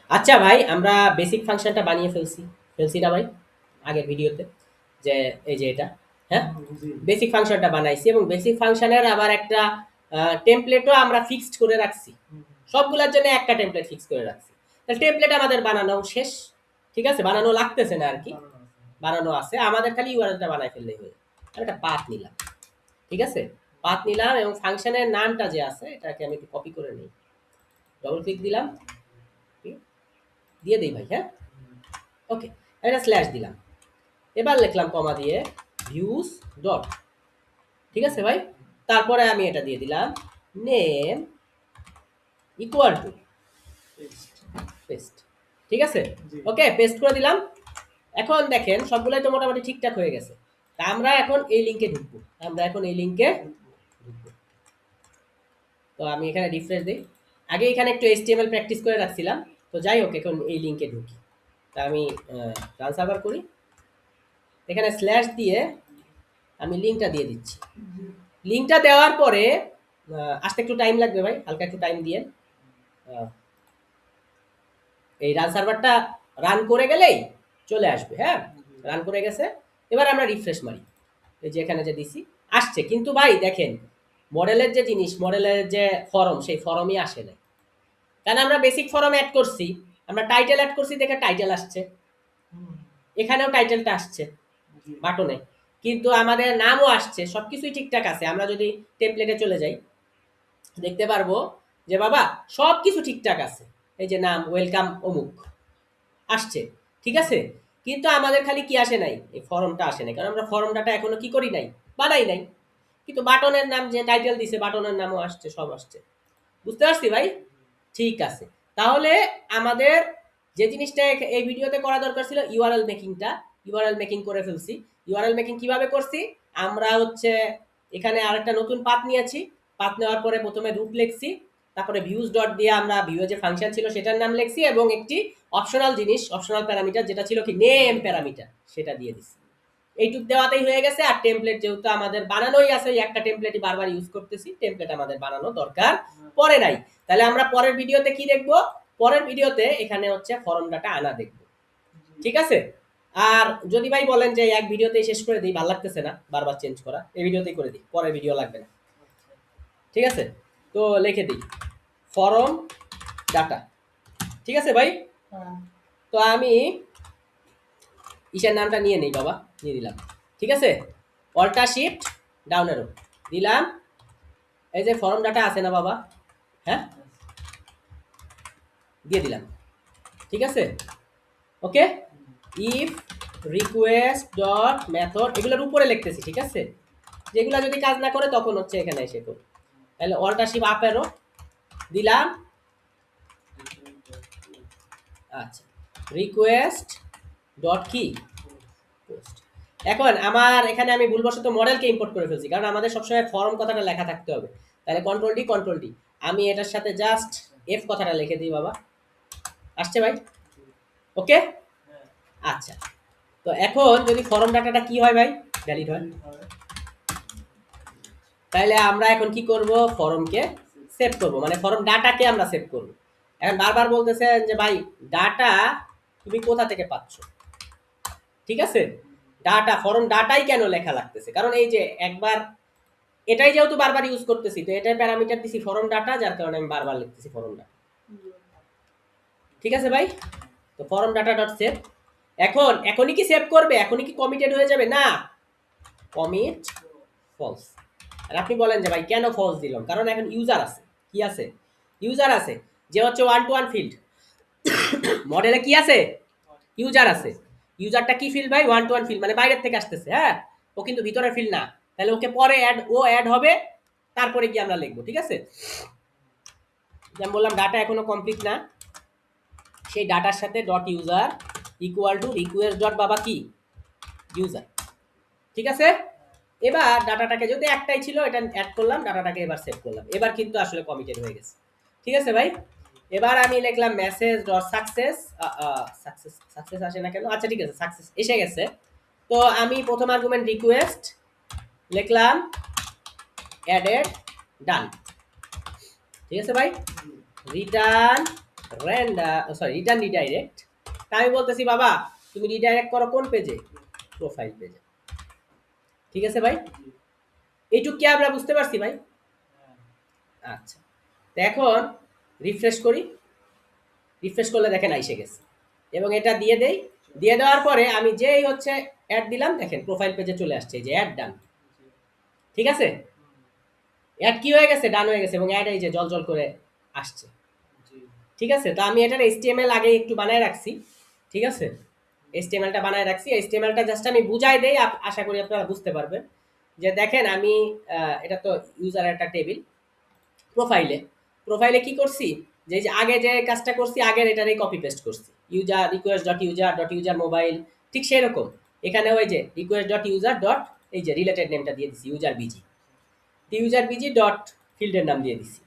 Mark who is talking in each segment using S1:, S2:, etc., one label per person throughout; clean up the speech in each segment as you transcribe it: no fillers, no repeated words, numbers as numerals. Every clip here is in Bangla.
S1: আচ্ছা ভাই, আমরা বেসিক ফাংশনটা বানিয়ে ফেলছি না ভাই আগের ভিডিওতে, যে এই যে এটা, হ্যাঁ,
S2: জি।
S1: বেসিক ফাংশনটা বানাইছি এবং বেসিক ফাংশনের আবার একটা টেমপ্লেটও আমরা ফিক্সড করে রাখছি। সবগুলোর জন্য একটা টেমপ্লেট ফিক্স করে রাখছি। তাহলে টেমপ্লেট আমাদের বানানো শেষ, ঠিক আছে, বানানো লাগতেছে না আর কি, বানানো আছে, আমাদের খালি ইউআরএলটা বানাই ফেললেই হয়ে। আর একটা পাথ নিলাম, ঠিক আছে, পাথ নিলাম এবং ফাংশনের নামটা যে আছে এটাকে আমি একটু কপি করে নিই, ডবল ক্লিক দিলাম, দিয়ে দিই ভাই, হ্যাঁ, ওকে, একটা স্ল্যাশ দিলাম, এবার লিখলাম কমা দিয়ে ভিউজ ডট, ঠিক আছে ভাই, তারপরে আমি এটা দিয়ে দিলাম নেম ইকুয়াল টু পেস্ট, ঠিক আছে,
S2: জি।
S1: ওকে, পেস্ট করে দিলাম। এখন দেখেন সবগুলাই তো মোটামুটি ঠিকঠাক হয়ে গেছে। তা আমরা এখন এই লিঙ্কে ঢুকবো, আমরা এখন এই লিঙ্কে ঢুকবো। তো আমি এখানে রিফ্রেশ দিই, আগে এখানে একটু এইচটিএমএল প্র্যাকটিস করে রাখছিলাম, তো যাই হোক এখন এই লিঙ্কে ঢুকি। তা আমি রান সার্ভার করি, এখানে স্ল্যাশ দিয়ে আমি লিঙ্কটা দিয়ে দিচ্ছি। লিঙ্কটা দেওয়ার পরে আসতে একটু টাইম লাগবে ভাই, হালকা একটু টাইম দিয়ে এই রান সার্ভারটা রান করে গেলেই চলে আসবে, হ্যাঁ, রান করে গেছে। এবার আমরা রিফ্রেশ মারি, এই যে এখানে যে দিছি আসছে, কিন্তু ভাই দেখেন মডেলের যে জিনিস, মডেলের যে ফরম, সেই ফরমই আসে না, কারণ আমরা বেসিক ফরম অ্যাড করছি, আমরা টাইটেল অ্যাড করছি দেখে টাইটেল আসছে, এখানেও টাইটেলটা আসছে বাটনে, কিন্তু আমাদের নামও আসছে, সবকিছুই ঠিকঠাক আছে। আমরা যদি টেমপ্লেটে চলে যাই দেখতে পারবো যে বাবা সব কিছু ঠিকঠাক আছে, এই যে নাম ওয়েলকাম অমুক আসছে, ঠিক আছে, কিন্তু আমাদের খালি কি আসে নাই, এই ফর্মটা আসে নাই, কারণ আমরা ফর্মটা এখনো কি করি নাই, বানাই নাই। কিন্তু বাটনের নাম যে টাইটেল দিছে, বাটনের নামও আসছে, সব আসছে, বুঝতে পারছি ভাই, ঠিক আছে। তাহলে আমাদের যে জিনিসটা এই ভিডিওতে করা দরকার ছিল, ইউআরএল মেকিংটা, ইউআরএল মেকিং করে ফেলছি। ইউআরএল মেকিং কিভাবে করছি, আমরা হচ্ছে এখানে আরেকটা নতুন পাথ নিয়েছি, পাথ নেওয়ার পরে প্রথমে রুট লিখছি, তারপরে ভিউজ ডট দিয়ে আমরা ভিউয়ে যে ফাংশন ছিল সেটার নাম লিখছি এবং একটি অপশনাল জিনিস, অপশনাল প্যারামিটার যেটা ছিল কি নেম প্যারামিটার, সেটা দিয়ে দিছি। এইটুক দেওয়াতেই হয়ে গেছে। আর টেমপ্লেট যেহেতু আমাদের বানানোই আছে, এই একটা টেমপ্লেটই বারবার ইউজ করতেছি, টেমপ্লেট আমাদের বানানো দরকার পরে নাই। তাহলে আমরা পরের ভিডিওতে কি দেখব, পরের ভিডিওতে এখানে হচ্ছে ফর্ম ডাটা আনা দেখব, ঠিক আছে। আর যদি ভাই বলেন যে এক ভিডিওতেই শেষ করে দিই, ভালো লাগতেছে না বারবার চেঞ্জ করা, এই ভিডিওতেই করে দিই, পরের ভিডিও লাগবে না, ঠিক আছে। তো লিখে দিই ফর্ম ডাটা, ঠিক আছে ভাই। তো আমি ইশার নামটা নিয়ে নেই বাবা, নিয়ে দিলাম, ঠিক আছে, অল্টার শিফট ডাউন অ্যারো দিলাম, এই যে ফর্ম ডাটা আছে না বাবা, হ্যাঁ, দিয়ে দিলাম, ঠিক আছে, ওকে। ইফ রিকোয়েস্ট ডট মেথড, এগুলোর উপরে লিখতেছি, ঠিক আছে, যেগুলো যদি কাজ না করে তখন হচ্ছে এখানে এসে করব। তাহলে অল্টার শিফট আপ অ্যারো দিলাম, আচ্ছা, রিকোয়েস্ট ডট কি পোস্ট। এখন আমার এখানে আমি ভুলবশত মডেলকে ইম্পোর্ট করে ফেলছি, কারণ আমাদের সবসময় ফর্ম কথাটা লেখা থাকতে হবে। তাহলে কন্ট্রোল ডি, আমি এটার সাথে জাস্ট এফ কথাটা লিখে দিই বাবা, আসছে ভাই, ওকে, আচ্ছা। তো এখন যদি ফর্ম ডাটাটা কি হয় ভাই, ভ্যালিড হয়, তাহলে আমরা এখন কি করব, ফর্মকে সেভ করব, মানে ফর্ম ডাটাকে আমরা সেভ করব। এখন বারবার বলতেছেন যে ভাই ডাটা তুমি কোথা থেকে পাচ্ছ, ঠিক আছে, ডাটা, ফর্ম ডাটাই কেন লেখা লাগতেছে, কারণ এই যে একবার এটাই যেহেতু বারবার ইউজ করতেছি, তো এটাই প্যারামিটার দিছি ফর্ম ডাটা, যার কারণে আমি বারবার লিখতেছি ফর্ম ডাটা, ঠিক আছে ভাই। তো ফর্ম ডাটা ডট সেভ, এখন এখনই কি সেভ করবে, এখনই কি কমিটেড হয়ে যাবে না, কমিট ফলস। আর আপনি বলেন যে ভাই কেন ফলস দিলাম, কারণ এখন ইউজার আছে, কি আছে, ইউজার আছে, যে হচ্ছে ওয়ান টু ওয়ান ফিল্ড, মডেলে কি আছে, ইউজার আছে, ইউজারটা কি ফিল্ড ভাই, ওয়ান টু ওয়ান ফিল্ড, মানে বাইরের থেকে আসতেছে, হ্যাঁ, ও কিন্তু ভিতরের ফিল্ড না, তাহলে ওকে পরে অ্যাড হবে, তারপরে কি আমরা লিখবো, ঠিক আছে। যেমন বললাম ডাটা এখনো কমপ্লিট না, সেই ডাটার সাথে dot user equal to request dot বাবা কি ইউজার, ঠিক আছে। এবার ডাটাটাকে যদি একটাই ছিল এটা অ্যাড করলাম, ডাটাটাকে এবার সেভ করলাম, এবার কিন্তু আসলে কমিটেড হয়ে গেছে, ঠিক আছে ভাই। এবার আমি লিখলাম message dot success, success success আসে না কেন, আচ্ছা ঠিক আছে, সাকসেস এসে গেছে। তো আমি প্রথম আর্গুমেন্ট রিকোয়েস্ট লিখলাম অ্যাডেড ডান, ঠিক আছে ভাই, রিটার্ন রিটার্ন রিডাইরেক্ট। তা আমি বলতেছি বাবা তুমি রিডাইরেক্ট করো কোন পেজে, প্রোফাইল পেজে। ঠিক আছে ভাই, এইটুক কি আমরা বুঝতে পারছি ভাই? আচ্ছা, তো এখন রিফ্রেশ করি, রিফ্রেশ করলে দেখেন আইসে গেছে, এবং এটা দিয়ে দেই। দিয়ে দেওয়ার পরে আমি যেই হচ্ছে অ্যাড দিলাম, দেখেন প্রোফাইল পেজে চলে আসছে, এই যে অ্যাড ডান। ঠিক আছে, অ্যাড কি হয়ে গেছে, ডান হয়ে গেছে, এবং অ্যাড এই যে জল জল করে আসছে। ঠিক আছে, তো আমি এটার HTML আগে একটু বানায় রাখছি। ঠিক আছে, HTMLটা বানায় রাখছি, HTMLটা জাস্ট আমি বুঝাই দেই, আশা করি আপনারা বুঝতে পারবেন। যে দেখেন আমি এটা তো ইউজার একটা টেবিল, প্রোফাইলে প্রোফাইলে কি করছি, যে যে আগে যে কাজটা করছি আগের এটারই কপি পেস্ট করছি, user request dot user mobile, ঠিক সেরকম এখানে ওই যে রিকোয়েস্ট ডট ইউজার ডট এই যে রিলেটেড নেমটা দিয়ে দিছি user busy, user busy dot ফিল্ডের নাম দিয়ে দিছি।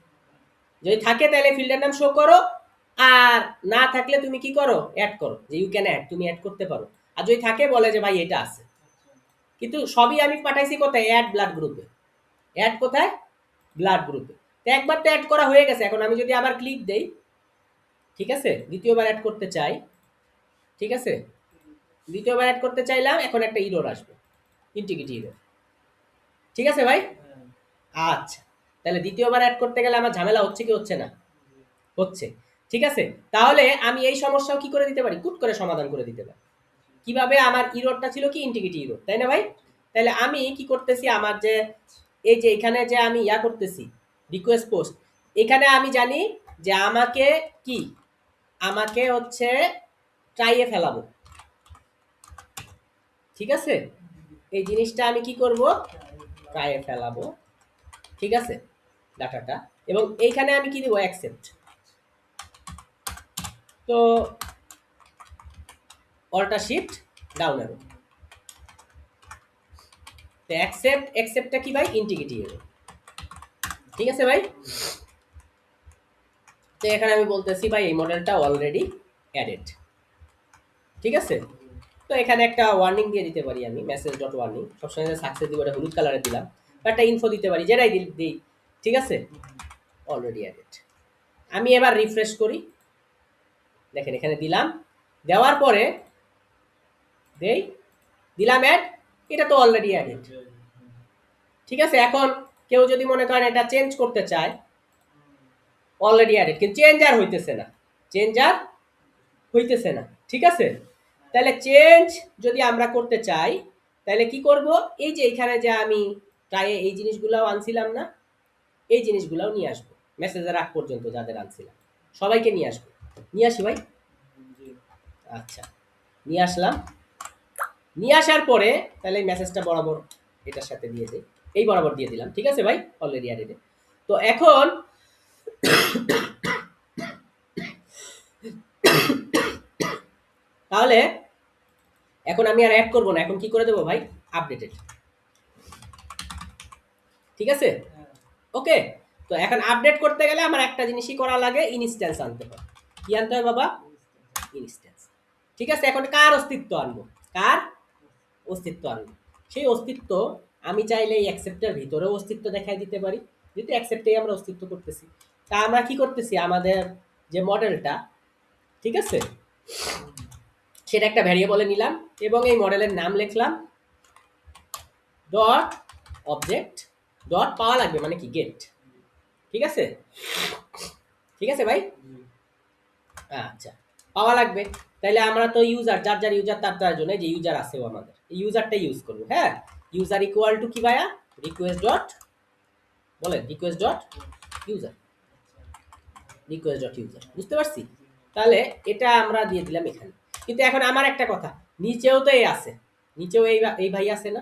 S1: যদি থাকে তাহলে ফিল্ডের নাম শো করো, আর না থাকলে তুমি কি করো, অ্যাড করো, যে ইউ ক্যান অ্যাড, তুমি অ্যাড করতে পারো। আর যদি থাকে বলে যে ভাই এটা আছে, কিন্তু সবই আমি পাঠাইছি কোথায়, অ্যাড ব্লাড গ্রুপে। অ্যাড কোথায়, ব্লাড গ্রুপে। তো একবার তো অ্যাড করা হয়ে গেছে, এখন আমি যদি আবার ক্লিক দেই, ঠিক আছে, দ্বিতীয়বার অ্যাড করতে চাই, ঠিক আছে, দ্বিতীয়বার অ্যাড করতে চাইলাম, এখন একটা ইরর আসবে, ইন্টিগ্রিটি ইরর। ঠিক আছে ভাই, আচ্ছা, তাহলে দ্বিতীয়বার অ্যাড করতে গেলে আমার ঝামেলা হচ্ছে কি হচ্ছে না, হচ্ছে। ঠিক আছে, তাহলে আমি এই সমস্যাও কি করে দিতে পারি, কুট করে সমাধান করে দিতে পারি। কিভাবে, আমার ইররটা ছিল কি ইন্টিগ্রিটি ইরর, তাই না ভাই? তাহলে আমি কি করতেছি, আমার যে এই যে এখানে যে আমি ইয়া করতেছি রিকোয়েস্ট পোস্ট, এখানে আমি জানি যে আমাকে কি, আমাকে হচ্ছে ট্রাইয়ে ফেলাবো। ঠিক আছে, এই জিনিসটা আমি কি করব, ট্রাইয়ে ফেলাবো। ঠিক আছে, ডাটাটা, এবং এইখানে আমি কি দিব, অ্যাকসেপ্ট। তো অল্টার শিফট ডাউন অ্যারো, তো অ্যাকসেপ্টটা কি ভাই, ইন্টিগ্রিটি এরর। ঠিক আছে ভাই, তো এখানে আমি বলতেছি ভাই এই মডেলটা অলরেডি অ্যাডেড। ঠিক আছে, তো এখানে একটা ওয়ার্নিং দিয়ে দিতে পারি আমি, মেসেজ ডট ওয়ার্নিং, সবসময় সাকসেস দিব, এটা হলুদ কালারে দিলাম, একটা ইনফো দিতে পারি, যেটাই দিই। ঠিক আছে, অলরেডি অ্যাডেড। আমি এবার রিফ্রেশ করি, দেখেন এখানে দিলাম, দেওয়ার পরে দেই, দিলাম অ্যাড, এটা তো অলরেডি অ্যাডেড। ঠিক আছে, এখন কেউ যদি মনে করেন এটা চেঞ্জ করতে চায়, অলরেডি অ্যাডেড, কিন্তু চেঞ্জ আর হইতেছে না, চেঞ্জ আর হইতেছে না। ঠিক আছে, তাহলে চেঞ্জ যদি আমরা করতে চাই, তাহলে কি করব, এই যে এখানে যে আমি ট্রাইয়ে এই জিনিসগুলোও আনছিলাম না, এই জিনিসগুলোও নিয়ে আসবো, মেসেজের আগ পর্যন্ত যাদের আনছিলাম সবাইকে নিয়ে আসবো। নিয়ে আসি ভাই, আচ্ছা, নিয়ে আসলাম। নিয়ে আসার পরে তাহলে এই মেসেজটা বরাবর এটার সাথে দিয়ে দিই, এই বরাবর দিয়ে দিলাম। ঠিক আছে ভাই, অলরেডি অ্যাডেড। তো এখন তাহলে এখন আমি আর অ্যাড করবো না, এখন কি করে দেবো ভাই, আপডেটেড। ঠিক আছে, ওকে। তো এখন আপডেট করতে গেলে আমার একটা জিনিসই করা লাগে, ইনস্ট্যান্স আনতে হবে। কি আনতে হবে বাবা, ইনস্ট্যান্স। ঠিক আছে, এখন কার অস্তিত্ব আনবো, কার অস্তিত্ব আনবো, সেই অস্তিত্ব আমি চাইলে এই অ্যাকসেপ্টের ভিতরেও অস্তিত্ব দেখাই দিতে পারি, যেহেতু অ্যাকসেপ্টেই আমরা অস্তিত্ব করতেছি। তা আমরা কি করতেছি, আমাদের যে মডেলটা, ঠিক আছে, সেটা একটা ভ্যারিয়েবলে নিলাম, এবং এই মডেলের নাম লিখলাম ডট অবজেক্ট ডট পাওয়া লাগবে, মানে কি গেট। ঠিক আছে, ঠিক আছে ভাই, আচ্ছা, পাওয়া লাগবে। তাইলে আমরা তো ইউজার, যার যার ইউজার তার তার জন্য যে ইউজার আছে আমাদের, এই ইউজারটাই ইউজ করবো। হ্যাঁ, ইউজার ইকুয়াল টু কি ভাইয়া, রিকোয়েস্ট ডট, বলেন request dot user, request dot user, বুঝতে পারছি। তাহলে এটা আমরা দিয়ে দিলাম এখানে। কিন্তু এখন আমার একটা কথা, নিচেও তো এই আছে, নিচেও এই ভাই আছে না,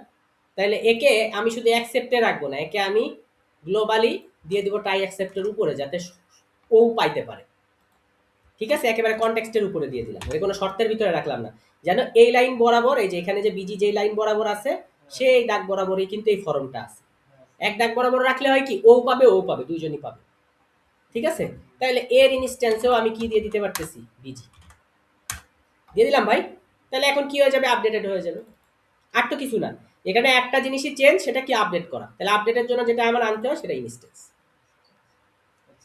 S1: তাহলে একে আমি শুধু অ্যাকসেপ্টে রাখবো না, একে আমি গ্লোবালি দিয়ে দিব টাই অ্যাকসেপ্টের উপরে, যাতে ও পাইতে পারে। ঠিক আছে, একেবারে কনটেক্সটের উপরে দিয়ে দিলাম, কোনো শর্তের ভিতরে রাখলাম না, যেন এই লাইন বরাবর, এই যে এখানে যে বিজি যে লাইন বরাবর আছে, সেই দাগ বরাবরই কিন্তু এই ফর্মটা আছে। এক দাগ বরাবর রাখলে হয় কি, ও পাবে ও পাবে, দুইজনই পাবে। ঠিক আছে, তাহলে এর ইনস্ট্যান্সেও আমি কি দিয়ে দিতে পারতেছি, বিজি দিয়ে দিলাম ভাই। তাহলে এখন কি হয়ে যাবে, আপডেটেড হয়ে যাবে। আর তো কিছু না, এখানে একটা জিনিসই চেঞ্জ, সেটা কি আপডেট করা। তাহলে আপডেটের জন্য যেটা আমার আনতে হয় সেটা ইনস্ট্যান্স।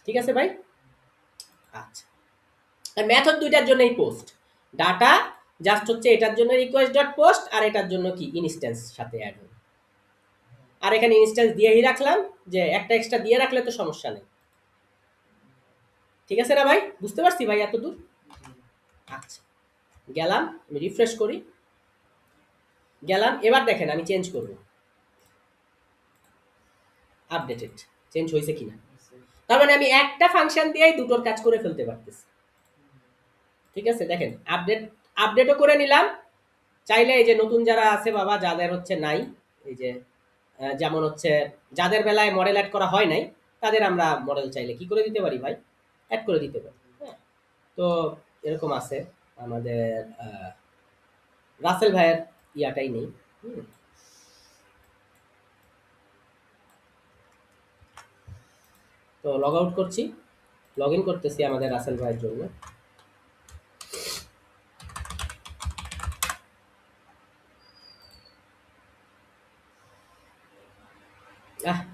S1: ঠিক আছে ভাই, আচ্ছা, মেথড দুইটার জন্যই পোস্ট, ডাটা জাস্ট হচ্ছে এটার জন্য রিকোয়েস্ট ডট পোস্ট, আর এটার জন্য কি ইনস্ট্যান্স সাথে অ্যাড হবে। আর এখানে ইনস্ট্যান্স দিয়েই রাখলাম, যে একটা এক্সট্রা দিয়ে রাখলে তো সমস্যা নেই। ঠিক আছে না ভাই? বুঝতে পারছি ভাই এত দূর? আচ্ছা, গেলাম, আমি রিফ্রেশ করি, গেলাম। এবার দেখেন আমি চেঞ্জ করব, আপডেটেড, চেঞ্জ হয়েছে কিনা। তার মানে আমি একটা ফাংশন দিয়েই দুটোর কাজ করে ফেলতে পারতেছি। ঠিক আছে, দেখেন আপডেটও করে নিলাম। চাইলে এই যে নতুন যারা আছে বাবা, যাদের হচ্ছে নাই, এই যে যেমন হচ্ছে যাদের বেলায় মডেল অ্যাড করা হয় নাই, তাদের আমরা মডেল চাইলে কি করে দিতে পারি ভাই, অ্যাড করে দিতে পারি। হ্যাঁ, তো এরকম আছে আমাদের রাসেল ভাইয়ের ইয়াটাই নেই। তো লগ আউট করছি, লগ ইন করতেছি আমাদের রাসেল ভাইয়ের জন্য।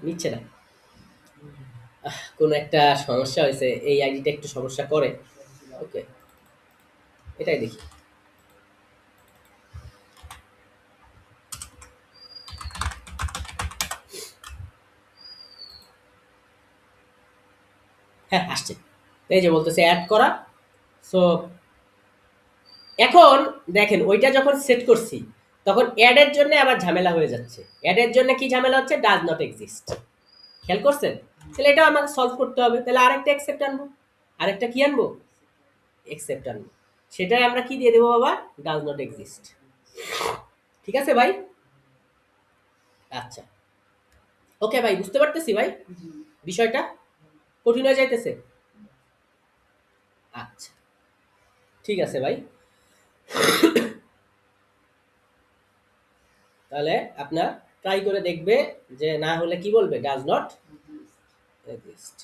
S1: নিচ্ছে না, কোনো একটা সমস্যা হয়েছে, এই আইডিটা একটু সমস্যা করে। ওকে, এটাই দেখি। হ্যাঁ আসছে, এই যে বলতেছে অ্যাড করা। সো এখন দেখেন ওইটা যখন সেট করছি, তখন অ্যাডের জন্য আবার ঝামেলা হয়ে যাচ্ছে। অ্যাডের জন্য কি ঝামেলা হচ্ছে, ডাজ নট এক্সিস্ট। খেয়াল করছেন? তাহলে এটাও আমাকে সলভ করতে হবে। তাহলে আরেকটা অ্যাকসেপ্ট আনবো, আরেকটা কি আনবো, অ্যাকসেপ্ট আনবো। সেটাই আমরা কি দিয়ে দেবো বাবা, ডাজ নট এক্সিস্ট। ঠিক আছে ভাই? আচ্ছা, ওকে ভাই, বুঝতে পারতেছি ভাই বিষয়টা, কঠিন হয়ে যাইতেছে। আচ্ছা, ঠিক আছে ভাই। তাহলে আপনার ট্রাই করে দেখবে, যে না হলে কি বলবে, ডাজ নট এক্সিস্ট।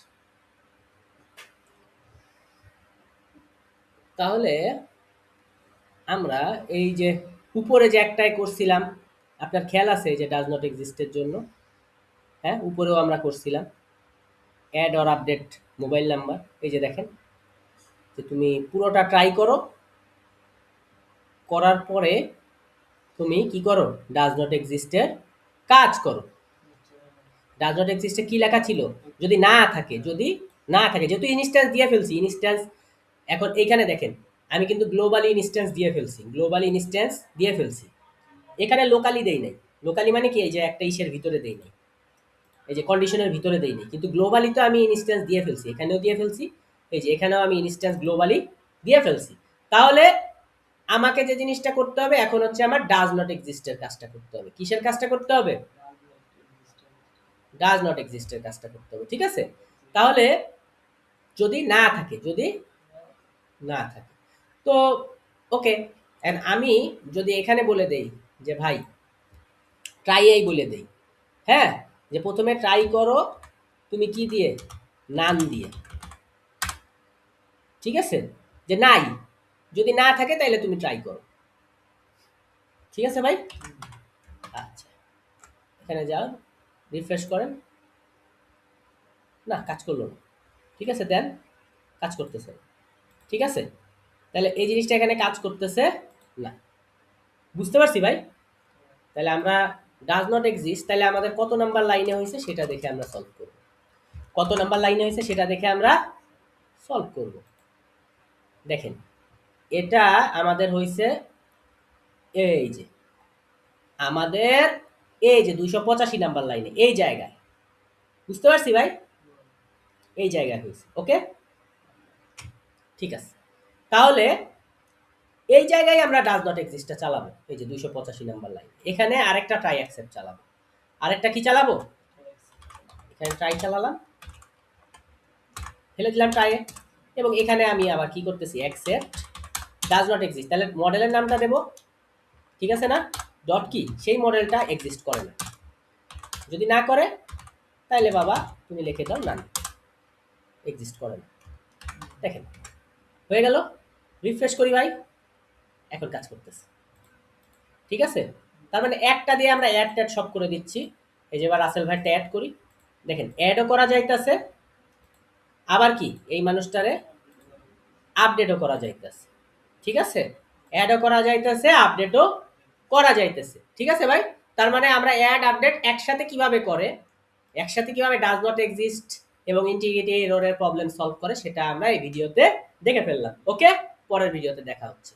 S1: তাহলে আমরা এই যে উপরে যে একটাই করছিলাম, আপনার খেয়াল আছে যে ডাজ নট এক্সিস্টের জন্য? হ্যাঁ, উপরেও আমরা করছিলাম add or update mobile number. এই যে দেখেন, যে তুমি পুরোটা ট্রাই করো, করার পরে তুমি কি করো, ডাজ নট এক্সিস্টের কাজ করো। ডাজ নট এক্সিস্টে কি লেখা ছিল, যদি না থাকে, যদি না থাকে, যেহেতু ইনস্ট্যান্স দিয়ে ফেলছি, ইনস্ট্যান্স এখন এইখানে দেখেন, আমি কিন্তু গ্লোবালি ইনস্ট্যান্স দিয়ে ফেলছি, গ্লোবালি ইনস্ট্যান্স দিয়ে ফেলছি। এখানে লোকালি দেই নাই। লোকালি মানে কি, এই যে একটা ইসের ভিতরে দেই নাই, এই যে কন্ডিশনের ভিতরে দেই নাই, কিন্তু গ্লোবালি তো আমি ইনস্ট্যান্স দিয়ে ফেলছি, এখানেও দিয়ে ফেলছি, এই যে এখানেও আমি ইনস্ট্যান্স গ্লোবালি দিয়ে ফেলছি। তাহলে আমাকে যে জিনিসটা করতে হবে এখন হচ্ছে আমার ডাজ নট এক্সিস্টের কাজটা করতে হবে। কিসের কাজটা করতে হবে, ডাজ নট এক্সিস্টের কাজটা করতে হবে। ঠিক আছে, তাহলে যদি না থাকে, যদি না থাকে, তো ওকে। এন্ড আমি যদি এখানে বলে দেই যে ভাই ট্রাই এই বলে দেই, হ্যাঁ, যে প্রথমে ট্রাই করো তুমি কি দিয়ে, নান দিয়ে। ঠিক আছে, যে নাই, যদি না থাকে তাহলে তুমি ট্রাই করো। ঠিক আছে ভাই? আচ্ছা, এখানে যাও, রিফ্রেশ করেন, না কাজ করলো না। ঠিক আছে, দেন, কাজ করতেছে। ঠিক আছে, তাহলে এই জিনিসটা এখানে কাজ করতেছে না। বুঝতে পারছি ভাই? তাহলে আমরা ডাজ নট এক্সিস্ট, তাহলে আমাদের কত নাম্বার লাইনে হয়েছে সেটা দেখে আমরা সলভ করব। কত নাম্বার লাইনে হয়েছে সেটা দেখে আমরা সলভ করব। দেখেন, এটা আমাদের হয়েছে এই যে, আমাদের এই যে 285 নাম্বার লাইনে, এই জায়গায়। বুঝতে পারছি ভাই? এই জায়গায় হয়েছে। ওকে, ঠিক আছে। তাহলে এই জায়গায় আমরা ডাজ নট এক্সিস্টটা চালাবো, এই যে 285 নাম্বার লাইন। এখানে আরেকটা ট্রাই অ্যাকসেপ্ট চালাবো। আরেকটা কি চালাবো, এখানে ট্রাই চালালাম, ফেলে দিলাম ট্রাইয়ে, এবং এখানে আমি আবার কি করতেছি, অ্যাকসেপ্ট ডাজ নট এক্সিস্ট। তাহলে মডেলের নামটা দেবো, ঠিক আছে না, ডট কি, সেই মডেলটা এক্সিস্ট করে না। যদি না করে তাহলে বাবা তুমি লিখে দাও নান, এক্সিস্ট করে না। দেখেন হয়ে গেল। রিফ্রেশ করি ভাই, এখন কাজ করতেছে। ঠিক আছে, তার মানে একটা দিয়ে আমরা অ্যাড ট্যাড সব করে দিচ্ছি। এই যে এবার রাসেল ভাইটা অ্যাড করি, দেখেন অ্যাডও করা যাইতেছে, আবার কি এই মানুষটারে আপডেটও করা যাইতেছে। ঠিক আছে, অ্যাডও করা যাইতেছে, আপডেটও করা যাইতেছে। ঠিক আছে ভাই, তার মানে আমরা অ্যাড আপডেট একসাথে কিভাবে করে, একসাথে কিভাবে ডাজ নট এক্সিস্ট এবং ইন্টিগ্রিটি এররের প্রবলেম সলভ করে সেটা আমরা এই ভিডিওতে দেখে ফেললাম। ওকে, পরের ভিডিওতে দেখা হচ্ছে।